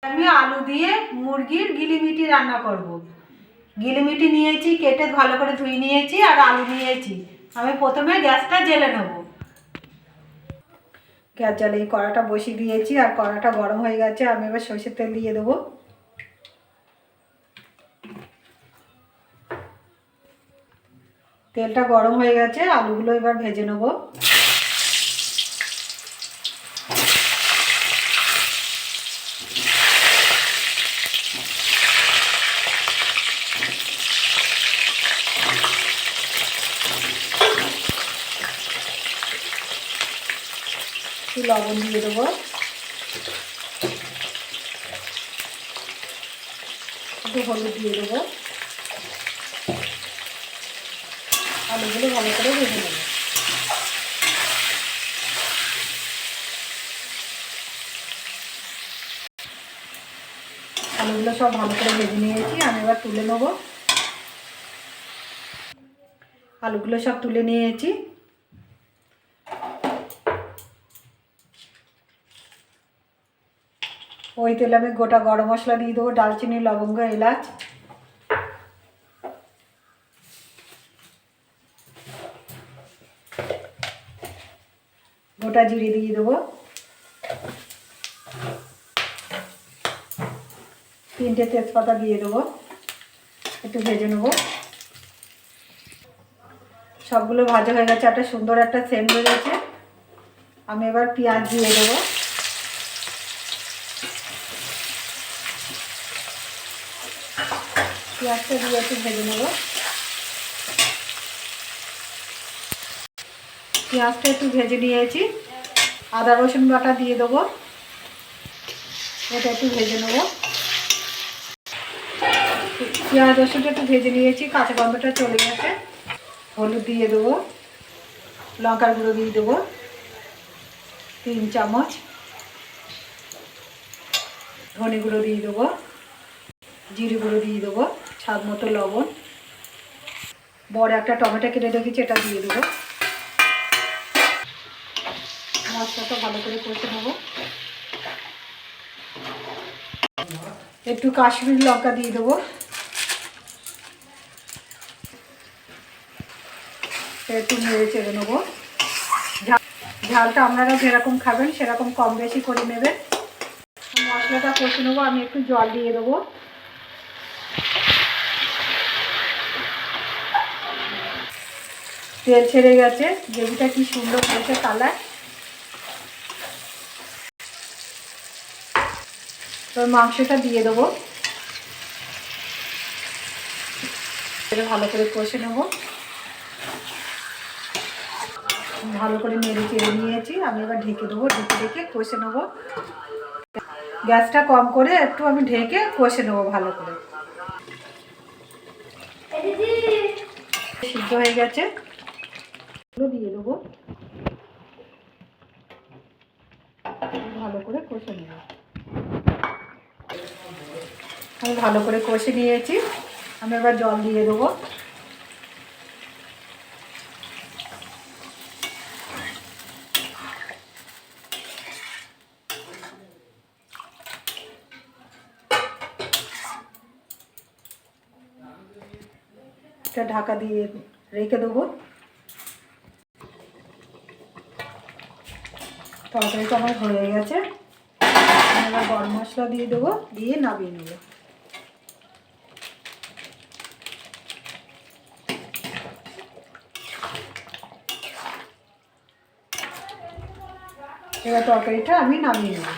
আমি আলু দিয়ে মুরগির গিলিমিটি রান্না করব। গিলিমিটি নিয়েছি, কেটে ভালো করে ধুয়ে নিয়েছি, আর আলু নিয়েছি। আমি প্রথমে গ্যাসটা জ্বেলে নেব। গ্যাস জ্বালিয়ে কড়াটা বসিয়ে দিয়েছি, আর কড়াটা গরম হয়ে গেছে। আমি এবার সরষের তেল দিয়ে দেবো। তেলটা গরম হয়ে গেছে, আলুগুলো এবার ভেজে নেব। একটু লবণ দিয়ে দেবো, একটু হলুদ দিয়ে দেবো। আলুগুলো ভালো করে ভেজে নেব। আলুগুলো সব ভালো করে ভেজে নিয়েছি, আমি এবার তুলে নেব। আলুগুলো সব তুলে নিয়েছি। ওই তেলে আমি গোটা গরম মশলা দিয়ে দেবো, দারচিনি, লবঙ্গ, এলাচ। গোটা জিরে দিয়ে দেবো। 3টে তেজপাতা দিয়ে দেবো, একটু ভেজে নেব। সবগুলো ভাজা হয়ে গেছে, একটা সুন্দর একটা সেন্ট বেরিয়েছে। আমি এবার পেঁয়াজ দিয়ে দেবো। পেঁয়াজটা দিয়ে একটু ভেজে নেব। পেঁয়াজটা একটু ভেজে নিয়েছি, আদা রসুন বাটা দিয়ে দেবো। এটা একটু ভেজে নেব। পেঁয়াজ রসুনটা একটু ভেজে নিয়েছি, কাঁচা গন্ধটা চলে গেছে। হলুদ দিয়ে দেবো, লঙ্কার গুঁড়ো দিয়ে দেবো 3 চামচ, ধনে গুঁড়ো দিয়ে দেবো, জিরে গুঁড়ো দিয়ে দেবো, স্বাদ মতো লবণ। বড় একটা টমেটো কেটে রেখেছি, এটা দিয়ে দেবো। মশলাটা ভালো করে কষে নেব। একটু কাশ্মীরি লঙ্কা দিয়ে দেবো। একটু নেড়ে চেড়ে নেবো। ঝালটা আপনারা যেরকম খাবেন সেরকম কম বেশি করে নেবেন। মশলাটা কষে নেবো, আমি একটু জল দিয়ে দেবো। তেল ছেড়ে গেছে, গ্রেভিটা কি সুন্দর হয়েছে কালার। তো মাংসটা দিয়ে দেবো, ভালো করে কষে নেব। ভালো করে নেড়ে চেড়ে নিয়েছি, আমি এবার ঢেকে দেবো। ঢেকে কষে নেব। গ্যাসটা কম করে একটু আমি ঢেকে কষে নেবো ভালো করে। সিদ্ধ হয়ে গেছে, দিয়ে দেবো। ভালো করে কষে নেব। আমি ভালো করে কষে নিয়েছি, আমি এবার জল দিয়ে দেবো। এটা ঢাকা দিয়ে রেখে দেবো। তরকারিটা আমার হয়ে গেছে। আমি এবার গরম মশলা দিয়ে দেবো, দিয়ে নামিয়ে নেব। এবার তরকারিটা আমি নামিয়ে নেব।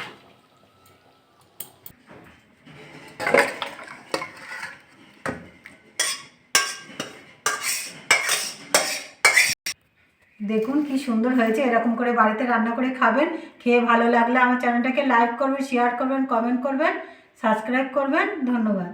দেখুন কি সুন্দর হয়েছে। এরকম করে বাড়িতে রান্না করে খাবেন। খেয়ে ভালো লাগলে আমার চ্যানেলটাকে লাইক করবেন, শেয়ার করবেন, কমেন্ট করবেন, সাবস্ক্রাইব করবেন। ধন্যবাদ।